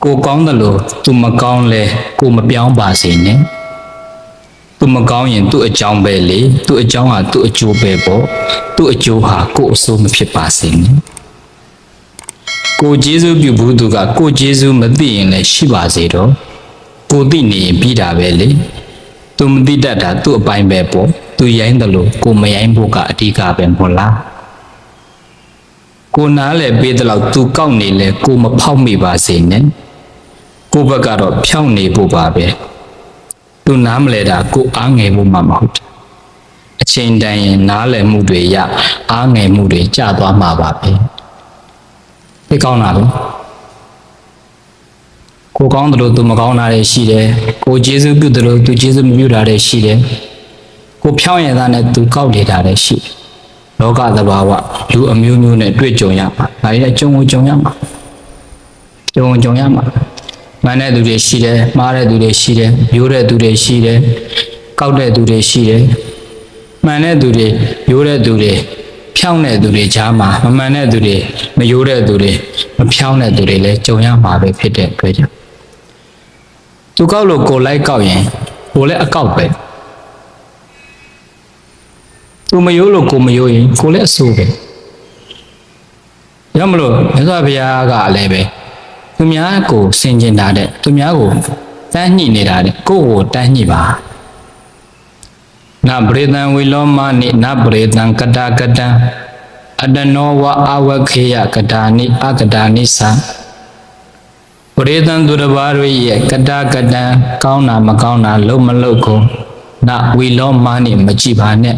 ကိုကောင်းတယ်လို့သူမကောင်းလဲကိုမပြောင်းပါစေနဲ့သူမကောင်းရင်သူ့အကြောင်းပဲလေသူ့အကြောင်းဟာသူ့အကျိုးပဲပေါ့သူ့အကျိုးဟာကိုအဆိုးမဖြစ်ပါစေနဲ့ကိုကျေးဇူးပြုဘူးသူကကိုကျေးဇူးမသိရင်လည်းရှိပါစေတော့ကိုသိနေရင်ပြီးတာပဲလေသူမသိတတ်တာသူ့အပိုင်းပဲပေါ့သူရိုင်းတယ်လို့ကိုမရိုင်းဖို့ကအဓိကပဲမဟုတ်လားကိုနားလဲပေးတယ်လို့သူကောက်နေလဲကိုမဖောက်မိပါစေနဲ့ကိုဘက်ကတော့ဖြောင်းနေဖို့ပါပဲသူနားမလဲတာကိုအားငယ်ဖို့မှမဟုတ်အချိန်တန်ရင်နားလည်မှုတွေရအားငယ်မှုတွေကျသွားမှာပါပဲသိကောင်းလားလို့ကိုကောင်းတယ်လို့သူမကောင်းတာတွေရှိတယ်ကိုကျေးဇူးပြုတယ်လို့သူကျေးဇူးမပြုတာတွေရှိတယ်ကိုဖြောင်းရတာနဲ့သူကောက်နေတာတွေရှိတယ်လောကသဘာဝလူအမျိုးမျိုးနဲ့တွေ့ကြုံရမှာဒါတွေကြုံရမှာကြုံရမှာမှန်တဲ့သူတွေရှိတယ်မှားတဲ့သူတွေရှိတယ်ရိုးတဲ့သူတွေရှိတယ်ကောက်တဲ့သူတွေရှိတယ်မှန်တဲ့သူတွေရိုးတဲ့သူတွေဖြောင်းတဲ့သူတွေကြားမှာမမှန်တဲ့သူတွေမရိုးတဲ့သူတွေမဖြောင်းတဲ့သူတွေလည်းကြုံရမှာပဲဖြစ်တဲ့အတွက်ကြောင့်သူကောက်လို့ကိုလိုက်ကောက်ရင်ကိုလည်းအကောက်ပဲသူမရိုးလို့ကိုမရိုးရင်ကိုလည်းအဆိုးပဲရောက်မလို့မြတ်စွာဘုရားကလည်းပဲသူများကိုဆင်ကျင်တာတဲ့သူများကိုတန်းညှိနေတာတဲ့ကိုယ့်ကိုတန်းညှိပါနပရိသံဝိလောမနိနပရိသံကတာကတံအတနောဝအဝခေယကတာနိအကတာနိသပရိသံသူတစ်ပါးတို့ရဲ့ကတာကတံကောင်းတာမကောင်းတာလုံးမလုံးကိုနဝိလောမနိမကြည့်ပါနဲ့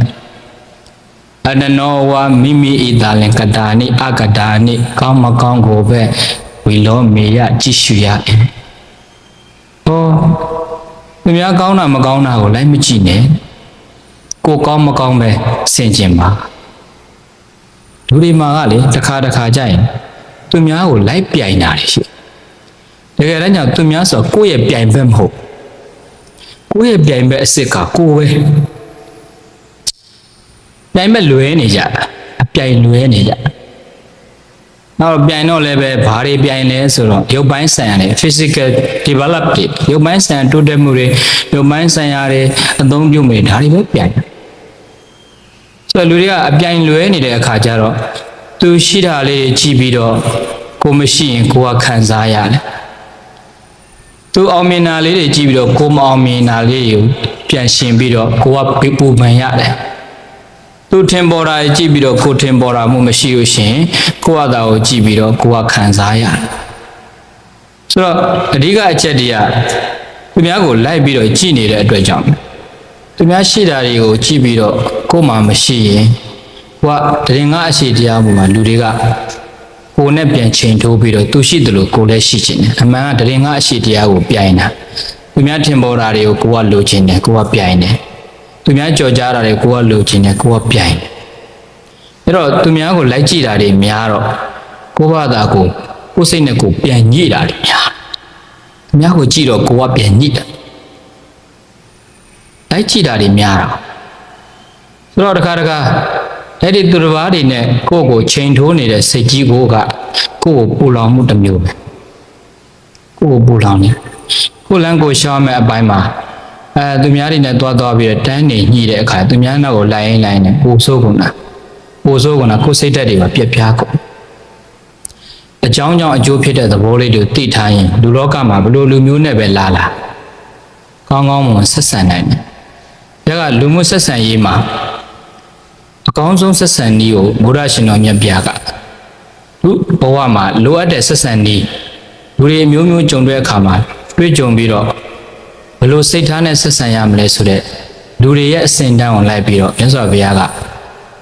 အတနောဝမိမိဤသာလင်ကတာနိအကတာနိကောင်းမကောင်းကိုပဲဝီလောမေယကြည့်ရှုရ၏ဟောသူများကောင်းတာမကောင်းတာကိုလိုက်မကြည့်နဲ့ကိုကောင်းမကောင်းပဲဆင်ခြင်ပါလူတွေမှာကလေတစ်ခါကြရင်သူများကိုလိုက်ပြိုင်တာရှိတကယ်တမ်းကျသူများဆိုကိုယ့်ရဲ့ပြိုင်ဘက်မဟုတ်ကိုယ့်ရဲ့ပြိုင်ဘက်အစ်စ်ကကိုပဲပြိုင်ဘက်လွဲနေကြတာအပြိုင်လွဲနေကြနောက်ပြိုင်တော့လည်းပဲဘာတွေပြိုင်လဲဆိုတော့ရုပ်ပိုင်းဆိုင်ရာတွေ physical develop တွေရုပ်ပိုင်းဆိုင်ရာတိုးတက်မှုတွေရုပ်ပိုင်းဆိုင်ရာတွေအသုံးပြုမိဒါတွေပဲပြိုင်ဆိုတော့လူတွေကအပြိုင်လွဲနေတဲ့အခါကျတော့သူရှိတာလေးကြည့်ပြီးတော့ကိုမရှိရင်ကိုကခံစားရတယ်သူအောင်မြင်တာလေးတွေကြည့်ပြီးတော့ကိုမအောင်မြင်တာလေးကိုပြန်ရှင်ပြီးတော့ကိုကပူပန်ရတယ်သူထင်ပေါ်တာကြည့်ပြီးတော့ကိုထင်ပေါ်တာမှမရှိလို့ရှင်ကိုယ့်အသာကိုကြည့်ပြီးတော့ကိုကခံစားရတယ်ဆိုတော့အဓိကအချက်တွေကသူများကိုလိုက်ပြီးတော့ကြည့်နေတဲ့အတွက်ကြောင့်သူများရှိတာတွေကိုကြည့်ပြီးတော့ကိုမှမရှိရင်ကိုကတရင်ကအရှိတရားပေါ်မှာလူတွေကကိုနဲ့ပြန်ချိန်ထိုးပြီးတော့သူရှိတယ်လို့ကိုလည်းရှိချင်တယ်အမှန်ကတရင်ကအရှိတရားကိုပြိုင်တာသူများထင်ပေါ်တာတွေကိုကိုကလိုချင်တယ်ကိုကပြိုင်တယ်သူများကြော်ကြားတာတွေကိုကလိုချင်တယ်ကိုကပြိုင်တယ်အဲ့တော့သူများကိုလိုက်ကြည့်တာတွေများတော့ကိုဘာသာကိုစိတ်နဲ့ကိုပြန်ညှိတာတွေများသူများကိုကြည့်တော့ကိုကပြန်ညှိတာလိုက်ကြည့်တာတွေများတာဆိုတော့တခါအဲ့ဒီသူတစ်ပါးတွေနဲ့ကိုယ့်ကိုချိန်ထိုးနေတဲ့စိတ်ကြီးကိုကကိုယ့်ကိုပူလောင်မှုတစ်မျိုးပဲကိုယ့်ကိုပူလောင်နေကိုလန်းကိုရှောင်းမဲ့အပိုင်းမှာသူများတွေနဲ့သွားပြီးတော့တန်းနေညှိတဲ့အခါသူများနောက်ကိုလိုက်နေပိုဆိုးကုန်တာကိုယ်စိတ်ဓာတ်တွေပါပြက်ပြားကုန်အကြောင်းကြောင့်အကျိုးဖြစ်တဲ့သဘောလေးတွေသိထားရင်လူလောကမှာဘလို့လူမျိုးနဲ့ပဲလာကောင်းမွန်ဆက်ဆံနိုင်တယ်ဒါကလူမှုဆက်ဆံရေးမှာအကောင်းဆုံးဆက်ဆံနည်းကိုဘုရားရှင်တော်မြတ်ပြကသူဘဝမှာလိုအပ်တဲ့ဆက်ဆံနည်းလူတွေအမျိုးမျိုးကြုံတဲ့အခါမှာတွေ့ကြုံပြီးတော့ဘယ်လိုစိတ်ထားနဲ့ဆက်ဆံရမလဲဆိုတဲ့လူတွေရဲ့အစဉ်တန်းကိုလိုက်ပြီးတော့မြတ်စွာဘုရားက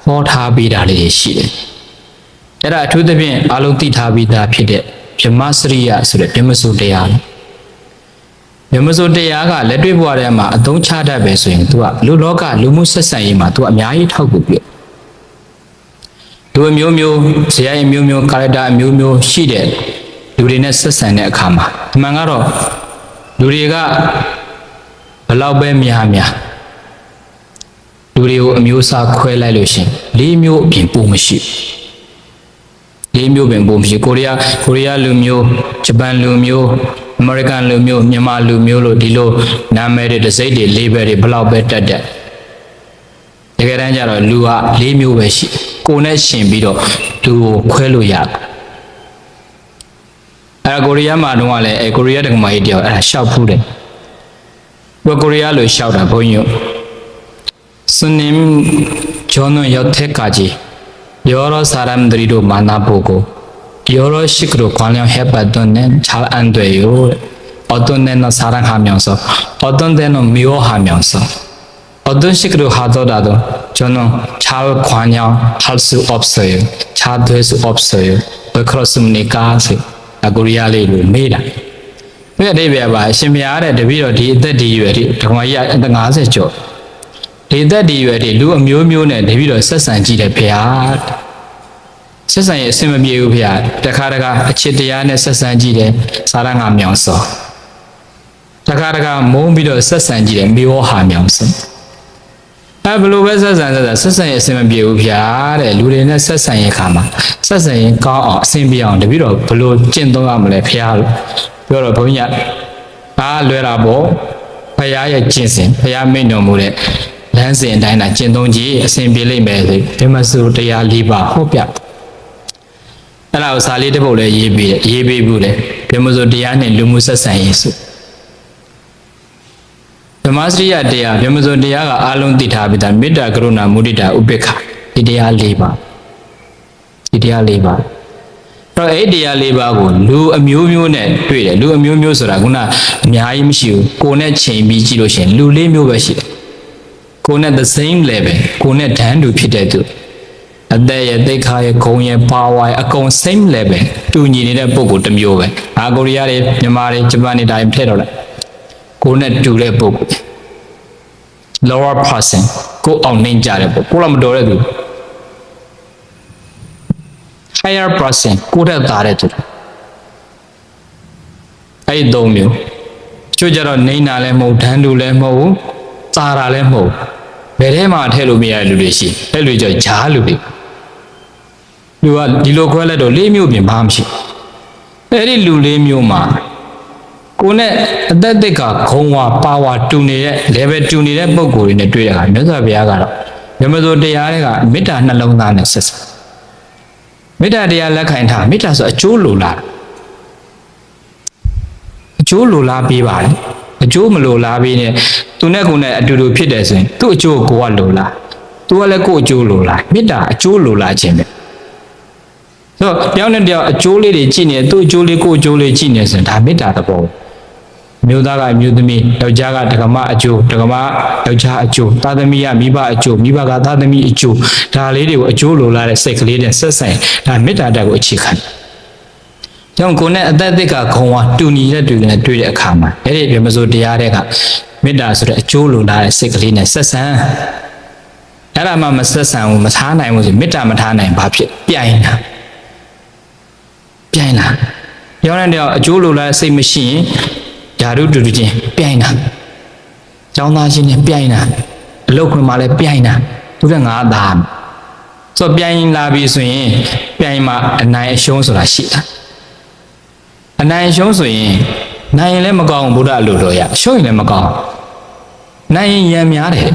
ဟောထားပေးတာလေးရှိတယ်။အဲ့ဒါအထူးသဖြင့်အလုံးသိထားပြီးသားဖြစ်တဲ့ဗြဟ္မစရိယဆိုတဲ့ဗြဟ္မစိုးတရား။ဗြဟ္မစိုးတရားကလက်တွေ့ဘဝထဲမှာအသုံးချတတ်ပဲဆိုရင် तू ကလူလောကလူမှုဆက်ဆံရေးမှာ तू အများကြီးထောက်ကူပြ။လူအမျိုးမျိုးဇယိုင်းအမျိုးမျိုးကာရက်တာအမျိုးမျိုးရှိတဲ့လူတွေနဲ့ဆက်ဆံတဲ့အခါမှာအမှန်ကတော့လူတွေကဘလောက်ပဲများလူတွေကိုအမျိုးအစားခွဲလိုက်လို့ရှင်၄မျိုးအပြင်ပို့မရှိ လေးမျိုးပင်ပုံဖြစ်ကိုရီးယားလူမျိုးဂျပန်လူမျိုးအမေရိကန်လူမျိုးမြန်မာလူမျိုးလို့ဒီလိုနာမည်တွေတစိမ့်တွေလေးဘယ်တွေဘလောက်ပဲတက်တကယ်တမ်းကျတော့လူက၄မျိုးပဲရှိကိုယ်နဲ့ရှင်ပြီးတော့လူကိုခွဲလို့ရတယ်အဲ့ကိုရီးယားမှာတော့လည်းကိုရီးယားတက္ကမကြီးတယောက်အဲ့ဒါရှောက်ဖူးတယ်ကိုရီးယားလိုရှောက်တာဘုန်းကြီး스님 저는 여태까지 여러 사람들이로 만나보고 여러 식으로 관여해봤던 데는 잘 안 돼요. 어떤 데는 사랑하면서 어떤 데는 미워하면서 어떤 식으로 하더라도 저는 잘 관여할 수 없어요. 잘 될 수 없어요. 왜 그렇습니까? 고리아리로 메라. 왜 레비아바 신비아래 레비로 디데디유에리 정말이야 50죠. ဒီသက်ဒီရွယ်တွေလူအမျိုးမျိုးနဲ့တပြီးတော့ဆက်ဆံကြည့်တယ်ဖေဟာဆက်ဆံရဲ့အစင်မပြေဘူးဖေဟာတခါတခါအချစ်တရားနဲ့ဆက်ဆံကြည့်တယ်စာရငါမြောင်စောတခါတခါမုန်းပြီးတော့ဆက်ဆံကြည့်တယ်မေဝဟာမြောင်စောဘယ်လိုပဲဆက်ဆံရဲ့အစင်မပြေဘူးဖေဟာတဲ့လူတွေနဲ့ဆက်ဆံရဲ့ခါမှာဆက်ဆံရင်ကောင်းအောင်အစင်ပြေအောင်တပြီးတော့ဘယ်လိုကျင့်သုံးရမလဲဖေဟာလို့ပြောတော့ဘုန်းကြီးကလွယ်တာပေါ့ဖရာရဲ့ကျင့်စဉ်ဖရာမိန့်တော်မူတဲ့လမ်းစဉ်အတိုင်းကျင့်သုံးကြည့်အစဉ်ပြေလိမ့်မယ်ဆိုဗြဟ္မစုတရား၄ပါးဟောပြအဲ့ဒါကိုစာလေးတစ်ပုဒ်လည်းရေးပေးဘူးလေဗြဟ္မစုတရားနဲ့လူမှုဆက်ဆံရေးစုဓမ္မစရိယတရားဗြဟ္မစုတရားကအားလုံးသိထားပြီးသားမေတ္တာကရုဏာမုဒိတာဥပေက္ခဒီတရား၄ပါးဒီတရား၄ပါးတော့အဲ့တရား၄ပါးကိုလူအမျိုးမျိုးနဲ့တွေ့တယ်လူအမျိုးမျိုးဆိုတာခုနအများကြီးမရှိဘူးကိုယ်နဲ့ချိန်ပြီးကြည့်လို့ရှိရင်လူ၄မျိုးပဲရှိတယ်ကိုယ်နဲ့ the same level ကိုယ်နဲ့တန်းတူဖြစ်တဲ့သူအသက်ရဲ့သိက္ခာရဲ့ဂုဏ်ရဲ့ power ရဲ့အကုန် same level တူညီနေတဲ့ပုံကိုတစ်မျိုးပဲကိုရီးယားတွေမြန်မာတွေဂျပန်တွေတိုင်းထည့်တော့လိုက်ကိုယ်နဲ့တူတဲ့ပုံကို lower person ကိုအောင်နှိမ့်ကြတဲ့ပုံကိုတော့မတော်တဲ့သူ higher person ကိုတက်တာတဲ့သူအဲ့ဒီ၃မျိုးကျွတ်ကြတော့နှိမ့်တာလည်းမဟုတ်တန်းတူလည်းမဟုတ်စာတာလည်းမဟုတ်ဘယ်ထဲမှာထည့်လို့မရတဲ့လူတွေရှိအဲ့လူကြောင့်ဂျားလူတွေကဒီလိုခွဲလိုက်တော့၄မျိုးပြင်ဘာမှမရှိအဲ့ဒီလူ၄မျိုးမှာကိုနဲ့အသက်သက်ကဂုံဝါပါဝါတူနေတဲ့ level တူနေတဲ့ပုံကိုယ်တွေနဲ့တွေ့ရတာမြတ်စွာဘုရားကတော့ဓမ္မစိုးတရားတွေကမေတ္တာနှလုံးသားနဲ့ဆက်ဆံမေတ္တာတရားလက်ခံထားမေတ္တာဆိုအကျိုးလိုလားအကျိုးလိုလားပေးပါလေအကျိုးမလိုလားပေးနဲ့သူနဲ့ကိုယ်နဲ့အတူတူဖြစ်တယ်ဆိုရင်သူ့အကျိုးကိုကလိုလားသူကလည်းကိုယ်အကျိုးလိုလားမေတ္တာအကျိုးလိုလားခြင်းပဲဆိုတော့တယောက်နဲ့တယောက်အကျိုးလေးတွေကြည့်နေသူ့အကျိုးလေးကိုယ်အကျိုးလေးကြည့်နေဆိုရင်ဒါမေတ္တာသဘောမျိုးသားကအမျိုးသမီးယောက်ျားကဒကမအကျိုးဒကမယောက်ျားအကျိုးသားသမီးကမိဘအကျိုးမိဘကသားသမီးအကျိုးဒါလေးတွေကိုအကျိုးလိုလားတဲ့စိတ်ကလေးနဲ့ဆက်ဆိုင်ဒါမေတ္တာတက်ကိုအခြေခံကြောင့်ကိုယ်နဲ့အသက်သက်ကဂုံဝါတူညီတဲ့တူနဲ့တွေ့တဲ့အခါမှာအဲ့ဒီဗြဟ္မစိုးတရားတွေကမေတ္တာဆိုတဲ့အကျိုးလိုလားတဲ့စိတ်ကလေးနဲ့ဆက်ဆံအဲ့ဒါမှမဆက်ဆံဘူးမထားနိုင်ဘူးဆိုမေတ္တာမထားနိုင်ဘာဖြစ်ပြိုင်တာပြောတဲ့တယောက်အကျိုးလိုလားစိတ်မရှိရင်ဓာတုတူတူချင်းပြိုင်တာကျောင်းသားချင်းနဲ့ပြိုင်တာအလုပ်ခွင်မှာလည်းပြိုင်တာသူကငါသားဆိုပြိုင်လာပြီဆိုရင်ပြိုင်မှာအနိုင်အရှုံးဆိုတာရှိတာအနိုင်ရှုံးဆိုရင်နိုင်ရင်လည်းမကောင်းဘုရားလိုတော်ရရှုံးရင်လည်းမကောင်းနိုင်ရင်ရံများတယ်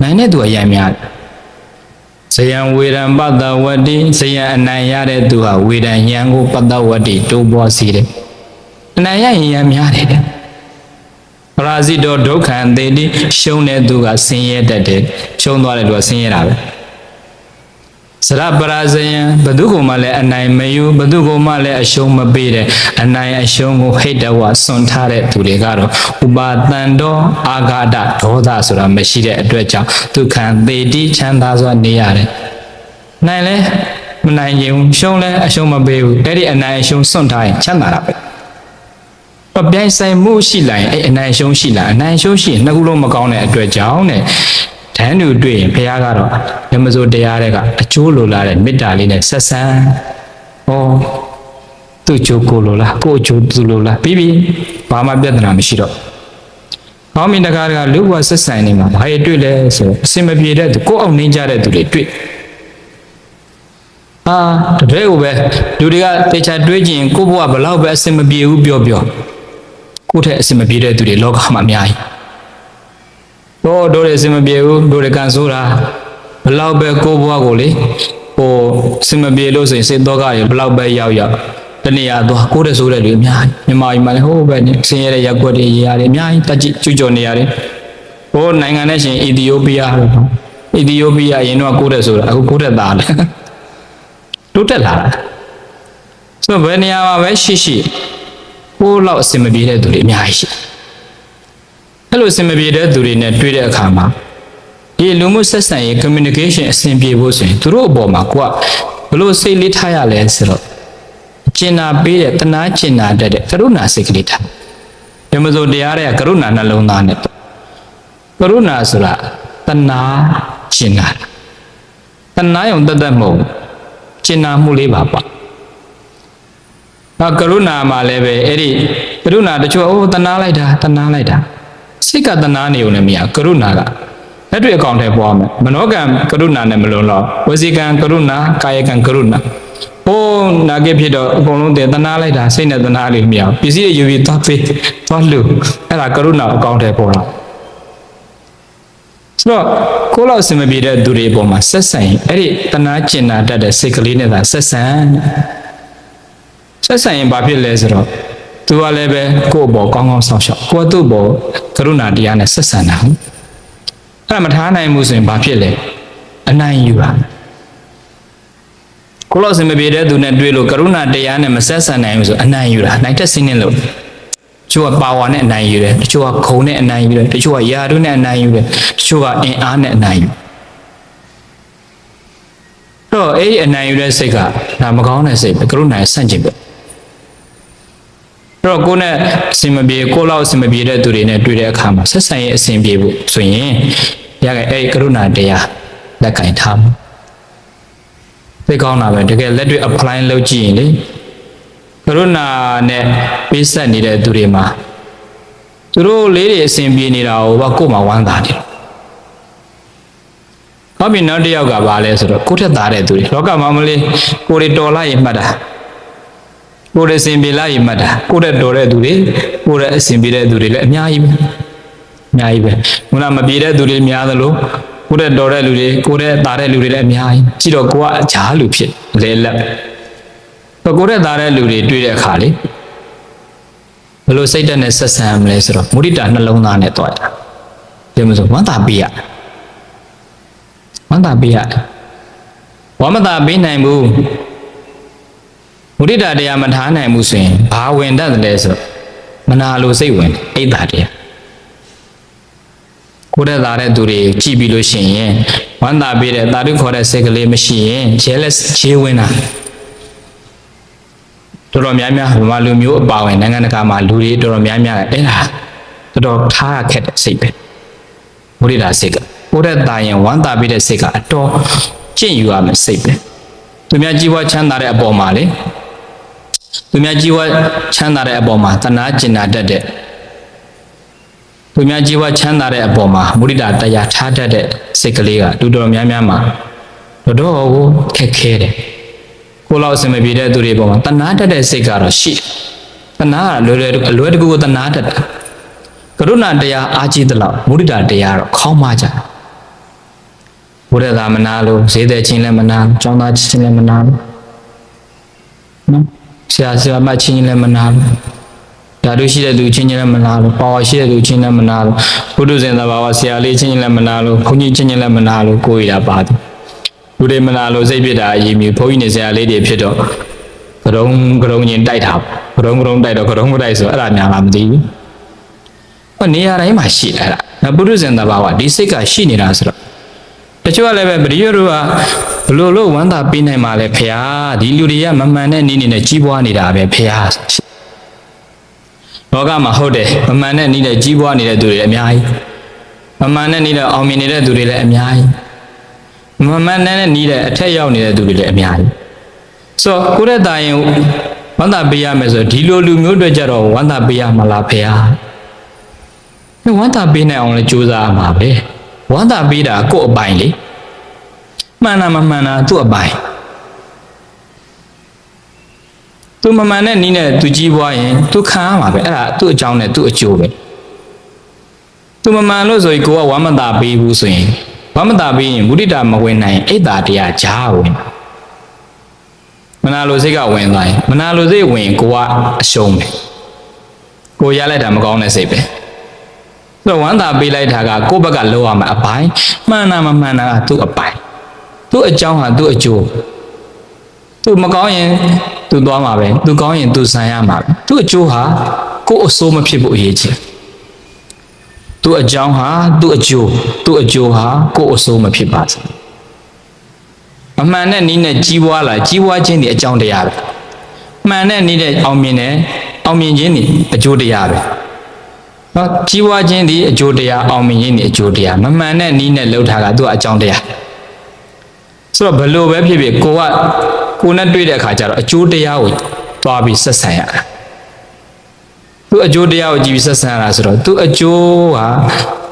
နိုင်တဲ့သူကရံများတယ်ဇယံဝေဒံပတ္တဝတ္တိဇယံအနိုင်ရတဲ့သူဟာဝေဒံဉာဏ်ကိုပတ္တဝတ္တိတိုးပွားစေတယ်အနိုင်ရရင်ရံများတယ်ပရာဇိတောဒုက္ခံသေတိရှုံးတဲ့သူကဆင်းရဲတတ်တယ်ရှုံးသွားတဲ့သူကဆင်းရဲတာပဲစရပရာဇယံဘသူကမှလည်းအနိုင်မယူဘသူကမှလည်းအရှုံးမပေးတဲ့အနိုင်အရှုံးကိုဟိတဝစွန့်ထားတဲ့သူတွေကတော့ဥပါတန်တော်အာဃာတဒေါသဆိုတာမရှိတဲ့အတွက်ကြောင့်ဒုက္ခံသေတိချမ်းသာစွာနေရတယ်နိုင်လဲမနိုင်ရင်ရှုံးလဲအရှုံးမပေးဘူးအဲ့ဒီအနိုင်အရှုံးစွန့်ထားရင်ချမ်းသာတာပဲပြိုင်ဆိုင်မှုရှိလာရင်အဲ့အနိုင်ရှုံးရှိလာအနိုင်ရှုံးရှိရင်နှစ်ခုလုံးမကောင်းတဲ့အတွက်ကြောင့်တဲ့တန်းတူတွေ့ရင်ဘုရားကတော့ဓမ္မစိုးတရားတွေကအကျိုးလိုလားတဲ့မေတ္တာလေးနဲ့ဆက်ဆံသူ့အကျိုးကိုလိုလားကိုယ့်အကျိုးသူလိုလားပြီးပြီဘာမှပြဿနာမရှိတော့ဟောမင်းတကားကလူ့ဘဝဆက်ဆံနေမှာဘာတွေတွေ့လဲဆိုအစင်မပြေတဲ့သူကိုယ့်အောင်နှင်းကြတဲ့သူတွေတွေ့ တကယ်ကိုပဲလူတွေကတေချာတွေးကြည့်ရင်ကိုဘဝဘလောက်ပဲအစင်မပြေဘူးပြောကိုထက်အစင်မပြေတဲ့သူတွေလောကမှာအများကြီးတို့တွေအစင်မပြေဘူးတို့တွေကန်ဆိုးတာဘလောက်ပဲကိုဘဝကိုလေအစင်မပြေလို့ဆိုရင်စိတ်တော့ကရဘလောက်ပဲရောက်တနေရာသွားကိုတဲ့ဆိုးတဲ့လူအများကြီးမြန်မာပြည်မှာလည်းဟိုးပဲဆင်းရဲတဲ့ရက်ွက်တွေရေရတယ်အများကြီးတက်ကြည့်ကျူးကျော်နေရတယ်နိုင်ငံနဲ့ရှင်အီသီယိုးပီးယားလို့အီသီယိုးပီးယားရင်တော့ကိုတဲ့ဆိုတာအခုကိုတဲ့သားလေတိုးတက်လာတာဆိုတော့ဘယ်နေရာမှာပဲရှိလောက်အစင်မပြေတဲ့သူတွေအများကြီးရှိအဲ့လိုအစင်မပြေတဲ့သူတွေနဲ့တွေ့တဲ့အခါမှာဒီလူမှုဆက်ဆံရေး communication အဆင်ပြေဖို့ဆိုရင်သူတို့အပေါ်မှာကိုကဘလို့စိတ်လေးထားရလဲဆိုတော့ကျင်နာပေးတဲ့တနာကျင်နာတတ်တဲ့ကရုဏာစိတ်ကလေးထားဘယ်မစိုးတရားတဲ့ကရုဏာနှလုံးသားနဲ့ကရုဏာဆိုတာတနာကျင်နာတနာယုံတတ်မဟုတ်ကျင်နာမှုလေးပါကရုဏာမှာလည်းပဲအဲ့ဒီကရုဏာတချို့တနာလိုက်တာစိတ်ကတနာနေုံနဲ့မရကရုဏာကလက်တွေ့အကောင့်ထဲပေါ်မယ်မနောကံကရုဏာနဲ့မလွန်တော့ဝစီကံကရုဏာကာယကံကရုဏာနာကိဖြစ်တော့အကုန်လုံးတနာလိုက်တာစိတ်နဲ့တနာလေးမရပစ္စည်းတွေယူပြီးသွားပေးသွားလူအဲ့ဒါကရုဏာအကောင့်ထဲပေါ်လာဆိုတော့ကိုလောက်စင်မပြေတဲ့သူတွေအပေါ်မှာဆက်ဆံရင်အဲ့ဒီတနာကျင်နာတတ်တဲ့စိတ်ကလေးနဲ့သာဆက်ဆံရင်ဘာဖြစ်လဲဆိုတော့သူကလည်းပဲကိုယ့်အပေါ်ကောင်းကောင်းဆောင်ရှောက်ကိုယ်သူ့ဘောကရုဏာတရားနဲ့ဆက်ဆံတာအဲ့ဒါမထားနိုင်ဘူးဆိုရင်ဘာဖြစ်လဲအနိုင်ယူတာကိုလောက်စင်မပြေတဲ့သူနဲ့တွေ့လို့ကရုဏာတရားနဲ့မဆက်ဆံနိုင်ဘူးဆိုအနိုင်ယူတာနိုင်တက်စင်းနေလို့တချို့ကပါဝါနဲ့အနိုင်ယူတယ်တချို့ကခုံနဲ့အနိုင်ယူတယ်တချို့ကယာတို့နဲ့အနိုင်ယူတယ်တချို့ကအင်အားနဲ့အနိုင်ယူတော့အဲ့ဒီအနိုင်ယူတဲ့စိတ်ကဒါမကောင်းတဲ့စိတ်ပဲကရုဏာရဲ့ဆန့်ကျင်ပဲတော့ကိုနဲ့အစင်မပြေကိုလောက်အစင်မပြေတဲ့သူတွေနဲ့တွေ့တဲ့အခါမှာဆက်ဆံရေးအစင်ပြေဖို့ဆိုရင်ရခဲ့အဲ့ဒီကရုဏာတရားလက်ကင်ထားမှာသိကောင်းတာပဲတကယ်လက်တွေ့ apply လုပ်ကြည့်ရင်လေကရုဏာနဲ့ပေးဆက်နေတဲ့သူတွေမှာသူတို့လေးတွေအစင်ပြေနေတာကိုမှဝမ်းသာတယ်ဟောပြီနောက်တစ်ယောက်ကဘာလဲဆိုတော့ကိုထက်သားတဲ့သူတွေလောကမှာမလေးကိုတွေတော်လိုက်ရင်မှတ်တာကိုယ်အစဉ်ပြေလိုက်ရင်မှတ်တာကိုယ်တော်တဲ့သူတွေကိုယ်အစဉ်ပြေတဲ့သူတွေလည်းအများကြီးပဲခုနမပြေတဲ့သူတွေများသလိုကိုယ်တော်တဲ့လူတွေကိုယ်သားတဲ့လူတွေလည်းအများကြီးကြည့်တော့ကိုကအကြားလူဖြစ်လဲလက်တော့ကိုယ်သားတဲ့လူတွေတွေ့တဲ့အခါလေဘယ်လိုစိတ်ဓာတ်နဲ့ဆက်ဆံမလဲဆိုတော့မုဒိတာနှလုံးသားနဲ့တွားတာဒီမှာဆိုဝမ်းသာပေးရဝမ်းသာပေးနိုင်ဘူးမုဒိတာတရားမထားနိုင်ဘူးဆိုရင်ဘာဝင်တတ်တယ်လဲဆိုမနာလိုစိတ်ဝင်အိတ်တာတရားကိုယ်တည်းသားတဲ့သူတွေကြည့်ပြီးလို့ရှိရင်ဝမ်းသာပေးတဲ့တာတုခေါ်တဲ့စိတ်ကလေးမရှိရင် jealous ခြေဝင်တာတော်တော်များများဗမာလူမျိုးအပါဝင်နိုင်ငံတကာမှာလူတွေတော်တော်များများအဲ့ဒါတော်တော်ထားရခက်တဲ့စိတ်ပဲမုဒိတာစိတ်ကကိုယ်တည်းသားရင်ဝမ်းသာပေးတဲ့စိတ်ကအတော်ကျင့်ယူရမယ်စိတ်ပဲသူများကြီးပွားချမ်းသာတဲ့အပေါ်မှာလေသူများကြီးပွားချမ်းသာတဲ့အပေါ်မှာတနာကျင်နာတတ်တဲ့သူများကြီးပွားချမ်းသာတဲ့အပေါ်မှာမုဒိတာတရားထားတတ်တဲ့စိတ်ကလေးကတူတော်များများမှာတော်ကိုခက်ခဲတယ်ကိုလောက်အစင်မပြေတဲ့သူတွေပေါ်မှာတနာတတ်တဲ့စိတ်ကတော့ရှိတနာကလွယ်တကူကိုတနာတတ်တာကရုဏာတရားအားကြီးသလောက်မုဒိတာတရားတော့ခေါင်းမကြဘုရားသာမနာလို့ဈေးတဲ့ချင်းလည်းမနာကျောင်းသားချင်းလည်းမနာနော်ဆရာမချင်းလည်းမနာဓာတုရှိတဲ့သူချင်းလည်းမနာလို့ပါဝါရှိတဲ့သူချင်းလည်းမနာလို့ဘုဒ္ဓဇင်သဘာဝဆရာလေးချင်းလည်းမနာလို့ဘုန်းကြီးချင်းလည်းမနာလို့ကိုယ်ရတာပါတယ်လူတွေမနာလို့စိတ်ဖြစ်တာအရေးမြဘုန်းကြီးနေဆရာလေးတွေဖြစ်တော့ကရုံချင်းတိုက်တာကရုံတိုက်တော့ကရုံတိုက်ဆိုအဲ့ဒါများလားမသိဘူးဟောနေရာတိုင်းမှာရှိတာအဲ့ဒါဘုဒ္ဓဇင်သဘာဝဒီစိတ်ကရှိနေတာဆိုတော့တချို့ကလည်းပဲပရိယတို့ကဘလို့ဝမ်းသာပေးနိုင်မှာလဲဖရာဒီလူတွေကမမှန်တဲ့နည်းနဲ့ကြီးပွားနေတာပဲဖရာလောကမှာဟုတ်တယ်မမှန်တဲ့နည်းနဲ့ကြီးပွားနေတဲ့သူတွေအများကြီးမမှန်တဲ့နည်းနဲ့အောင်မြင်နေတဲ့သူတွေလည်းအများကြီးမမှန်တဲ့နည်းနဲ့အထက်ရောက်နေတဲ့သူတွေလည်းအများကြီးဆိုတော့ကိုယ့်ရဲ့တာရင်ဝမ်းသာပေးရမယ်ဆိုဒီလိုလူမျိုးတွေကြတော့ဝမ်းသာပေးရမှာလားဖရာဝမ်းသာပေးနိုင်အောင်လည်းကြိုးစားရမှာပဲဝမ်းသာပေးတာကိုယ့်အပိုင်လေမှန်တာမမှန်တာသူ့အပိုင် သူမမှန်တဲ့နည်းနဲ့သူကြီးပွားရင်သူခံရမှာပဲအဲ့ဒါသူ့အကြောင်းနဲ့သူ့အကျိုးပဲသူမမှန်လို့ဆိုရင်ကိုကဝမ်းမသာပေးဘူးဆိုရင်ဝမ်းမသာပေးရင်မုဒိတာမဝင်နိုင်အိတ်တာတရားကြားဝင်မနာလိုစိတ်ကဝင်သွားရင်မနာလိုစိတ်ဝင်ကိုကအရှုံးပဲကိုရလိုက်တာမကောင်းတဲ့စိတ်ပဲဆိုတော့ဝမ်းသာပေးလိုက်တာကကိုယ့်ဘက်ကလောရမှာအပိုင်းမှန်တာမမှန်တာကသူ့အပိုင်းသူ့အကြောင်းဟာသူ့အကျိုးသူမကောင်းရင်သူသွားမှာပဲသူကောင်းရင်သူဆန်ရမှာပဲသူ့အကျိုးဟာကိုယ့်အဆိုးမဖြစ်ဖို့အရေးကြီးသူ့အကြောင်းဟာသူ့အကျိုးသူ့အကျိုးဟာကိုယ့်အဆိုးမဖြစ်ပါစေအမှန်နဲ့နည်းနဲ့ကြီးပွားလာကြီးပွားခြင်းဒီအကြောင်းတရားပဲမှန်တဲ့နည်းနဲ့အောင်မြင်ခြင်းဒီအကျိုးတရားပဲနော်ကြီးပွားခြင်းဒီအကျိုးတရားအောင်မြင်ခြင်းဒီအကျိုးတရားမမှန်တဲ့နည်းနဲ့လှုပ်ထားတာသူကအကြောင်းတရားဆိုတော့ဘလို့ပဲဖြစ်ဖြစ်ကိုနဲ့တွေ့တဲ့အခါကျတော့အကျိုးတရားကိုသွားပြီးဆက်ဆံရတာသူအကျိုးတရားကိုကြည့်ပြီးဆက်ဆံရတာဆိုတော့သူအကျိုးဟာ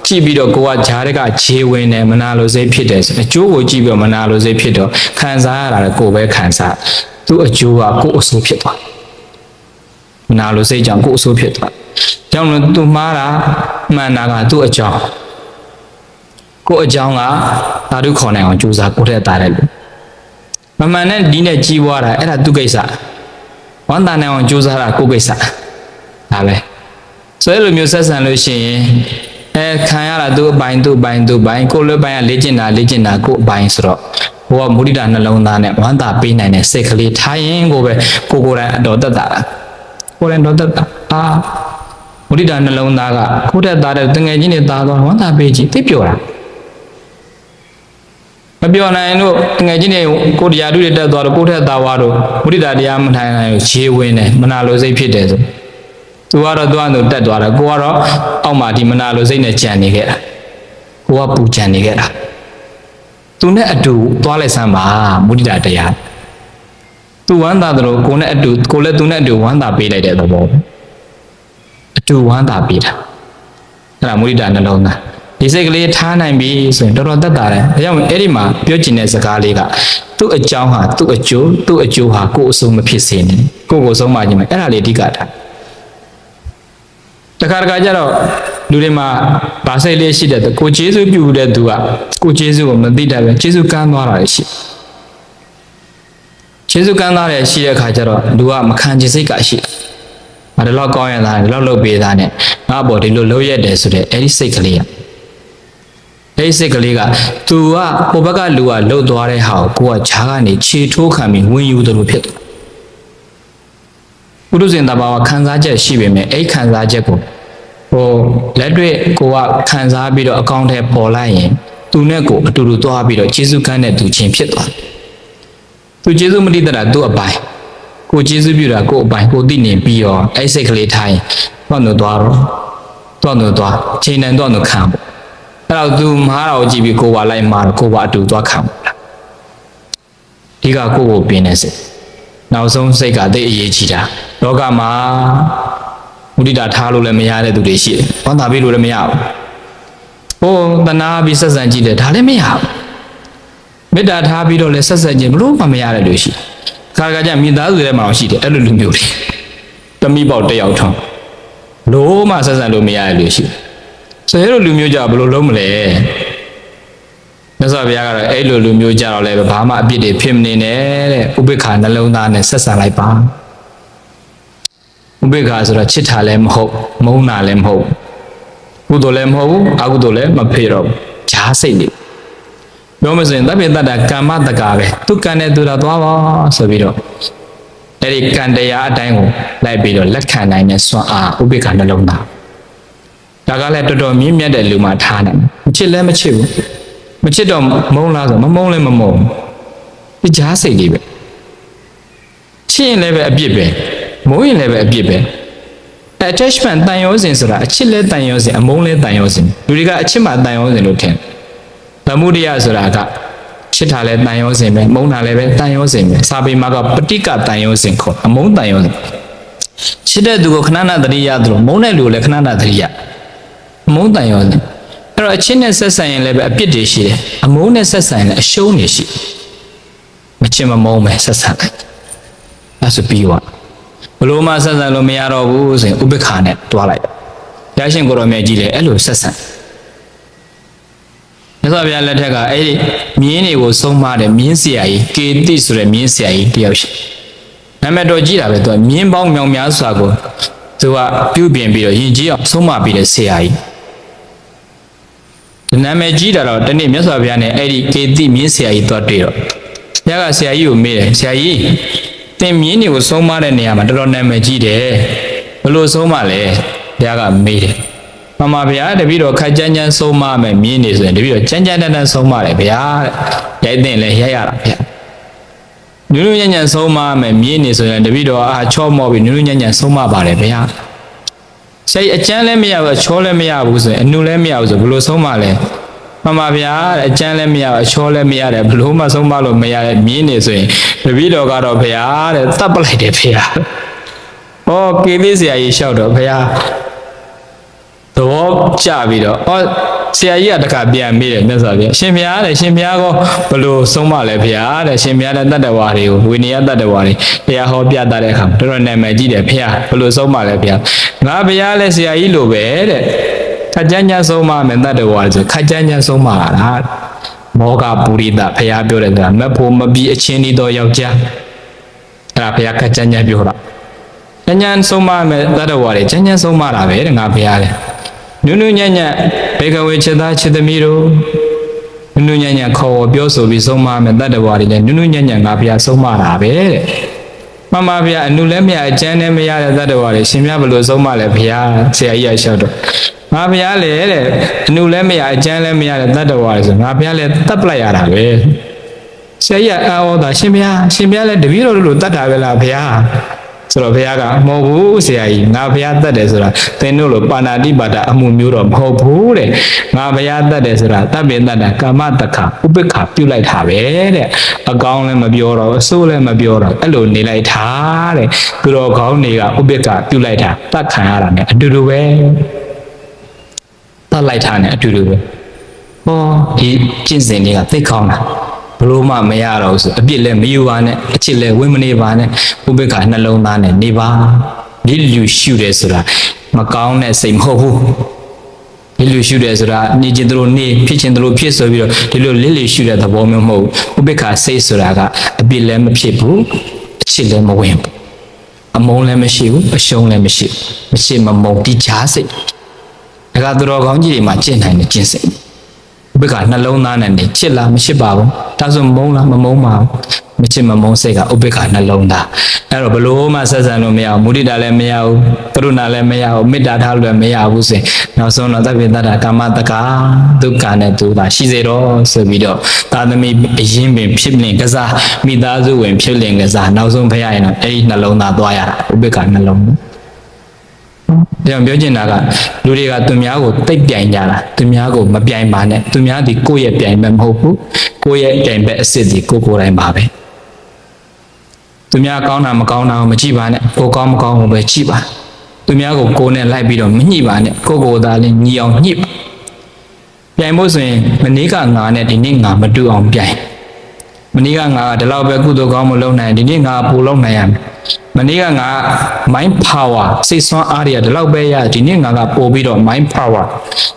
ကြည့်ပြီးတော့ကိုကဂျားတွေကခြေဝင်တယ်မနာလိုစိတ်ဖြစ်တယ်ဆိုအကျိုးကိုကြည့်ပြီးတော့မနာလိုစိတ်ဖြစ်တော့ခံစားရတာလည်းကိုပဲခံစားသူအကျိုးကကိုအဆိုးဖြစ်သွားမနာလိုစိတ်ကြောင့်ကိုအဆိုးဖြစ်သွားကြောင့်လို့သူမှားတာမှန်တာကသူ့အကြောင်းကိုအကြောင်းကသာဓုခေါ်နိုင်အောင်ကြိုးစားကိုတဲ့တာတဲ့လူမမှန်တဲ့ဒီနဲ့ကြီးပွားတာအဲ့ဒါသူကိစ္စဝမ်းသာနိုင်အောင်ကြိုးစားတာကိုကိစ္စဒါပဲဆိုရလိုမျိုးဆက်ဆံလို့ရှိရင်ခံရတာသူ့အပိုင်းကိုလည်းပိုင်းကလေ့ကျင့်တာကိုအပိုင်းဆိုတော့ဟိုကမုဒိတာနှလုံးသားနဲ့ဝမ်းသာပေးနိုင်တဲ့စိတ်ကလေးထားရင်ကိုပဲကိုယ်တိုင်အတော်တက်တာကိုယ်တိုင်တော်တက်တာမုဒိတာနှလုံးသားကကိုတက်တာတဲ့တငယ်ချင်းတွေသားသွားဝမ်းသာပေးကြည့်သိပြောတာမပြောနိုင်လို့ငယ်ချင်းတွေကိုတရားဓုတွေတက်သွားတော့ကိုထက်သားသွားတော့မုဒိတာတရားမထိုင်နိုင်ခြေဝင်တယ်မနာလိုစိတ်ဖြစ်တယ်ဆိုသူကတော့သွားတော့တက်သွားတယ်ကိုကတော့အောက်မှာဒီမနာလိုစိတ်နဲ့ကြံနေခဲ့တာကိုကပူကြံနေခဲ့တာသူနဲ့အတူသွားလိုက်စမ်းပါမုဒိတာတရားသူဝမ်းသာတယ်လို့ကိုနဲ့အတူကိုလည်းသူနဲ့အတူဝမ်းသာပေးလိုက်တဲ့သဘောပဲအတူဝမ်းသာပေးတာအဲ့ဒါမုဒိတာနှလုံးသားဒီစိတ်ကလေးထားနိုင်ပြီဆိုရင်တော်တော်သက်သာတယ်ဒါကြောင့်အဲ့ဒီမှာပြောချင်တဲ့စကားလေးကသူ့အကြောင်းဟာသူ့အကျိုးဟာကိုယ်အဆုံးမဖြစ်စေနဲ့ကိုယ်ဆုံးမှခြင်းပဲအဲ့ဒါလေးအဓိကထားတခါကြတော့လူတွေမှာဗာစိတ်လေးရှိတဲ့ကိုကျေးဇူးပြုတဲ့သူကကိုကျေးဇူးကိုမသိတတ်ပဲကျေးဇူးကမ်းသွားတာရှိကျေးဇူးကမ်းသွားတယ်ရှိတဲ့အခါကျတော့လူကမခံချင်စိတ်ကရှိတယ်ဒါတော့ကောင်းရတာဒီလောက်လုပ်ပေးတာနဲ့ငါ့ဘော်ဒီလိုလုပ်ရတယ်ဆိုတဲ့အဲ့ဒီစိတ်ကလေးကအဲ့ဒီစိတ်ကလေးကသူကဟိုဘက်ကလူကလှုပ်သွားတဲ့ဟာကိုကဂျားကနေခြေထိုးခံပြီးဝင်ယူတယ်လို့ဖြစ်တယ်ပုရုဇဉ်တဘာဝခံစားချက်ရှိပေမဲ့အဲ့ခံစားချက်ကိုလက်တွေ့ကိုကခံစားပြီးတော့အကောင့်ထဲပေါ်လိုက်ရင်သူနဲ့ကိုအတူတူသွားပြီးတော့ကျေးဇူးကမ်းတဲ့သူချင်းဖြစ်သွားသူကျေးဇူးမတိတတ်တာသူ့အပိုင်းကိုကျေးဇူးပြုတာကိုအပိုင်းကိုသိနေပြီးတော့အဲ့စိတ်ကလေးထားရင်သွားချိန်နဲ့တော့ခံပေါ့အဲ့တော့သူမားတာကိုကြည့်ပြီးကိုပါလိုက်မားတော့ကိုပါအတူသွားခံပေါ့ဒီကကိုပင်နေစိတ်နောက်ဆုံးစိတ်ကသိအရေးကြီးတာလောကမှာမုဒိတာထားလို့လည်းမရတဲ့သူတွေရှိတယ်။ဝမ်းသာပေးလို့လည်းမရဘူး။တဏှာပြီးဆက်ဆံကြည့်တယ်ဒါလည်းမရဘူး။မေတ္တာထားပြီးတော့လည်းဆက်ဆံခြင်းဘလို့မှမရတဲ့လူရှိတယ်။ခါကြမိသားစုထဲမှာရှိတယ်အဲ့လိုလူမျိုးတွေ။တမိပေါက်တယောက်ထောင်းလို့မှဆက်ဆံလို့မရတဲ့လူရှိတယ်။ဆိုရတဲ့လူမျိုးကြဘလို့လုံးမလဲ။မြတ်စွာဘုရားကတော့အဲ့လိုလူမျိုးကြတော့လည်းဘာမှအပြစ်တွေဖြစ်မနေနဲ့တဲ့ဥပိ္ပခာနှလုံးသားနဲ့ဆက်ဆံလိုက်ပါဥပိ္ပခာဆိုတော့ချစ်တာလည်းမဟုတ်မုန်းတာလည်းမဟုတ်ကုသိုလ်လည်းမဟုတ်ဘူးအကုသိုလ်လည်းမဖြစ်တော့ဘူးဈာစိတ်နေပြောမစရင်တပိတ္တကာမတကာပဲသူကံနဲ့သူတော့သွားပါဆိုပြီးတော့အဲ့ဒီကံတရားအတိုင်းကိုလိုက်ပြီးတော့လက်ခံနိုင်တဲ့စွမ်းအားဥပိ္ပခာနှလုံးသားဒါကလည်းတော်တော်မြင့်မြတ်တဲ့လူမှထားနိုင်မချစ်လည်းမချစ်ဘူးမချစ်တော့မုန်းလားဆိုမမုန်းလည်းမမုန်းဒီဈာစိတ်လေးပဲချစ်ရင်လည်းပဲအပြစ်ပဲမုန်းရင်လည်းပဲအပြစ်ပဲ attachment တန်ရောစဉ်ဆိုတာအချစ်လဲတန်ရောစဉ်အမုန်းလဲတန်ရောစဉ်လူတွေကအချစ်မှတန်ရောစဉ်လို့ထင်သမုဒိယဆိုတာကချစ်တာလဲတန်ရောစဉ်ပဲမုန်းတာလည်းပဲတန်ရောစဉ်ပဲစာပေမှာကပဋိကတန်ရောစဉ်ခေါ်အမုန်းတန်ရောစဉ်ချစ်တဲ့သူကိုခဏနာတရိယသလိုမုန်းတဲ့လူကိုလည်းခဏနာတရိယအမုန်းတန်ရောစဉ်အဲ့တော့အချစ်နဲ့ဆက်ဆံရင်လည်းပဲအပြစ်တွေရှိတယ်အမုန်းနဲ့ဆက်ဆံရင်လည်းအရှုံးတွေရှိမချစ်မမုန်းပဲဆက်ဆံလိုက်အဲ့ဆိုပြီးသွား ဘလို့မှဆက်ဆံလို့မရတော့ဘူးဆိုရင်ဥပိ္ပခာနဲ့တွားလိုက်ဘုရားရှင်ကိုရောမြတ်ကြီးလည်းအဲ့လိုဆက်ဆံမြတ်စွာဘုရားလက်ထက်ကအဲ့ဒီမြင်းတွေကိုဆုံးမတဲ့မြင်းဆရာကြီးကေတိဆိုတဲ့မြင်းဆရာကြီးတယောက်ရှိနာမည်တော်ကြီးတာပဲသူကမြင်းပေါင်းမြောင်များစွာကိုသူကပြုပြင်ပြီးတော့ယဉ်ကျေးအောင်ဆုံးမပြီးတဲ့ဆရာကြီးနာမည်ကြီးတာတော့တနေ့မြတ်စွာဘုရားနဲ့အဲ့ဒီကေတိမြင်းဆရာကြီးသွားတွေ့တော့ဘုရားကဆရာကြီးကိုမေးတယ်ဆရာကြီးသင်မြင်းတွေကိုဆုံးမတဲ့နေရာမှာတော်တော်နာမည်ကြီးတယ်ဘယ်လိုဆုံးမလဲဘုရားကမေးတယ်မှန်ပါဗျာတပည့်တော်ခက်ကြမ်းကြမ်းဆုံးမမယ်မြင်းနေဆိုရင်တပည့်တော်ကြမ်းကြမ်းတမ်းဆုံးမတယ်ဗျာတဲ့ရိုက်တဲ့လဲရိုက်ရတာဗျာနုနုညံ့ညံ့ဆုံးမမယ်မြင်းနေဆိုရင်တပည့်တော်ချော့မော့ပြီးနုနုညံ့ညံ့ဆုံးမပါတယ်ဗျာစိတ်အကျမ်းလည်းမရဘူးအချောလည်းမရဘူးဆိုရင်အနုလည်းမရဘူးဆိုဘယ်လိုဆုံးမလဲမှန်ပါဗျာအကျမ်းလည်းမရဘူးအချောလည်းမရတယ်ဘယ်လိုမှဆုံးမလို့မရတဲ့မြင်းနေဆိုရင်တပည့်တော်ကတော့ဗျာတဲ့တတ်ပလိုက်တယ်ဗျာဟောကေသေးဆရာကြီးလျှောက်တော့ဗျာသဘောကျပြီးတော့ဆရာကြီးကတခါပြန်မေးတယ်မြတ်စွာဘုရားရှင်ဘုရားတဲ့ရှင်ဘုရားကဘလို့ဆုံးမလဲဘုရားတဲ့ရှင်ဘုရားတဲ့တတ္တဝါတွေကိုဝိနည်းတတ္တဝါတွေတရားဟောပြတတ်တဲ့အခါတော်တော်နာမည်ကြီးတယ်ဘုရားဘလို့ဆုံးမလဲဘုရားငါဘုရားလည်းဆရာကြီးလိုပဲတဲ့ခက်ကြမ်းကြမ်းဆုံးမမယ်တတ္တဝါတွေဆိုခက်ကြမ်းကြမ်းဆုံးမလာတာမောဂပုရိသဘုရားပြောတယ်ဆိုတာမဖို့မပြီးအချင်းဒီတော့ယောက်ျားအဲ့ဒါဘုရားခက်ကြမ်းကြမ်းပြောတာကြမ်းကြမ်းဆုံးမမယ်တတ္တဝါတွေကြမ်းကြမ်းဆုံးမတာပဲတဲ့ငါဘုရားလေနုနုညံ့ညံ့ဘေကဝေချက်သားချက်သမီးတို့နုနုညံ့ညံ့ခေါ်ပြောဆိုပြီးဆုံးမမယ်တတ္တဝါတွေလည်းနုနုညံ့ညံ့ငါဘုရားဆုံးမတာပဲတဲ့မှန်ပါဗျာအနုလည်းမရအကျမ်းလည်းမရတဲ့တတ္တဝါတွေရှင်မြတ်ဘလို့ဆုံးမလဲဘုရားဆရာကြီးရလျှောက်တော့ငါဘုရားလေတဲ့အနုလည်းမရအကျမ်းလည်းမရတဲ့တတ္တဝါတွေဆိုငါဘုရားလည်းတတ်ပလိုက်ရတာပဲဆရာကြီးအာဩတာရှင်ဘုရားလည်းတပည့်တော်တို့လိုတတ်တာပဲလားဘုရားဆိုတော့ဘုရားကမဟုတ်ဘူးဆရာကြီးငါဘုရားတတ်တယ်ဆိုတာသင်တို့လိုပါဏာတိပါဒအမှုမျိုးတော့မဟုတ်ဘူးတဲ့ငါဘုရားတတ်တယ်ဆိုတာတတ်ပင်တတ်တာကာမတက္ခဥပိ္ပခပြုလိုက်တာပဲတဲ့အကောင်းလည်းမပြောတော့အဆိုးလည်းမပြောတော့အဲ့လိုနေလိုက်တာတဲ့သူတော်ကောင်းတွေကဥပိ္ပခပြုလိုက်တာတတ်ခံရတာနဲ့အတူတူပဲတတ်လိုက်တာနဲ့အတူတူပဲဟောဒီကျင့်စဉ်တွေကသိကောင်းတာဘလို့မှမရတော့ဘူးဆိုအပြစ်လည်းမယူပါနဲ့အချစ်လည်းဝင်မနေပါနဲ့ဥပိ္ပခနှလုံးသားနဲ့နေပါဒီလူရှုတယ်ဆိုတာမကောင်းတဲ့စိတ်မဟုတ်ဘူးဒီလူရှုတယ်ဆိုတာနေခြင်းတို့နေဖြစ်ခြင်းတို့ဖြစ်ဆိုပြီးတော့ဒီလိုလစ်လစ်ရှုတဲ့သဘောမျိုးမဟုတ်ဘူးဥပိ္ပခစိတ်ဆိုတာကအပြစ်လည်းမဖြစ်ဘူးအချစ်လည်းမဝင်ဘူးအမုန်းလည်းမရှိဘူးအရှုံးလည်းမရှိဘူးမရှိမမုန်းဒီချားစိတ်ဒါကသူတော်ကောင်းကြီးတွေမှာကျင့်နိုင်တဲ့ကျင့်စိတ်ဥပိ္ပခနှလုံးသားနဲ့နေချစ်လားမချစ်ပါဘူးဒါဆိုမုန်းလားမမုန်းပါဘူးမချစ်မမုန်းစိတ်ကဥပိ္ပခနှလုံးသားအဲ့တော့ဘလို့မှဆက်ဆံလို့မရဘူးမုဒိတာလည်းမရဘူးကရုဏာလည်းမရဘူးမေတ္တာထားလို့လည်းမရဘူးဆိုရင်နောက်ဆုံးတော့သဗ္ဗေတ္တကာမတက္ကဒုက္ခနဲ့ဒုတာရှိစေတော့ဆိုပြီးတော့သာသမီအရင်ပင်ဖြစ်လင်ကစားမိသားစုဝင်ဖြစ်လင်ကစားနောက်ဆုံးဖရရင်တော့အဲ့ဒီနှလုံးသားသွားရတာဥပိ္ပခနှလုံးဒါကြောင့်ပြောချင်တာကလူတွေကသူများကိုတိတ်ပြိုင်ကြတာသူများကိုမပြိုင်ပါနဲ့သူများဒီကိုယ့်ရဲ့ပြိုင်ဘက်မဟုတ်ဘူးကိုယ့်ရဲ့ပြိုင်ဘက်အစ်စ်ဒီကိုယ်တိုင်ပါပဲသူများကောင်းတာမကောင်းတာကိုမကြည့်ပါနဲ့ကိုကောင်းမကောင်းကိုပဲကြည့်ပါသူများကိုကိုယ်နဲ့လိုက်ပြီးတော့မညှိပါနဲ့ကိုယ်သာလေးညီအောင်ညှိပါပြိုင်ဖို့ဆိုရင်မနေ့ကငါနဲ့ဒီနေ့ငါမတူအောင်ပြိုင်မနေ့ကငါဒီလောက်ပဲကုသိုလ်ကောင်းမလုပ်နိုင်ဒီနေ့ငါပိုလုပ်နိုင်ရမယ်မနေ့ကငါ mind power စိတ်ဆွမ်းအားတွေကဒီလောက်ပဲရဒီနေ့ငါကပို့ပြီးတော့ mind power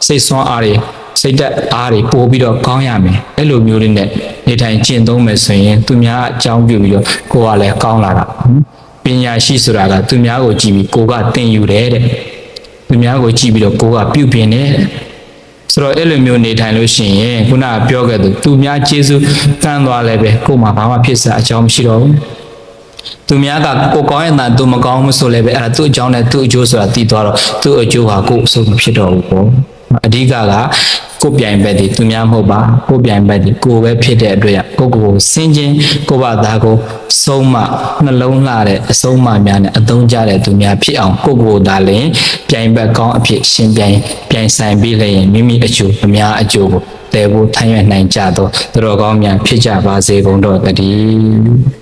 စိတ်ဆွမ်းအားတွေစိတ်သက်အားတွေပို့ပြီးတော့ကောင်းရမယ်အဲ့လိုမျိုးလေးနဲ့နေထိုင်ကျင့်သုံးမယ်ဆိုရင်သူများအကြောင်းပြုပြီးတော့ကိုယ်ကလည်းကောင်းလာတာပညာရှိဆိုတာကသူများကိုကြည့်ပြီးကိုယ်ကသင်ယူတယ်တဲ့သူများကိုကြည့်ပြီးတော့ကိုယ်ကပြုပြင်တယ်ဆိုတော့အဲ့လိုမျိုးနေထိုင်လို့ရှိရင်ခုနကပြောခဲ့သူများကျေးဇူးတန်းသွားလည်းပဲကိုယ်မှာဘာမှဖြစ်စရာအကြောင်းမရှိတော့ဘူးသူများကကိုကောင်းရင်သာသူမကောင်းမှုဆိုလည်းပဲအဲ့ဒါသူ့အကြောင်းနဲ့သူ့အကျိုးဆိုတာသိသွားတော့သူ့အကျိုးဟာကိုယ်အဆုံးမဖြစ်တော့ဘူးပေါ့အဓိကကကိုပြိုင်ဘက်ဒီသူများမဟုတ်ပါကိုပြိုင်ဘက်ဒီကိုပဲဖြစ်တဲ့အတွက်ကိုစင်ချင်းကိုဘာသာကိုဆုံးမနှလုံးလှတဲ့အဆုံးအမများနဲ့အသုံးကျတဲ့သူများဖြစ်အောင်ကိုသာလင်ပြိုင်ဘက်ကောင်းအဖြစ်ရှင်ပြိုင်ဆိုင်ပြီးလျင်မိမိအကျိုးအများအကျိုးကိုတည်ဖို့ထမ်းရွက်နိုင်ကြသောသူတော်ကောင်းများဖြစ်ကြပါစေကုန်တော့တည်း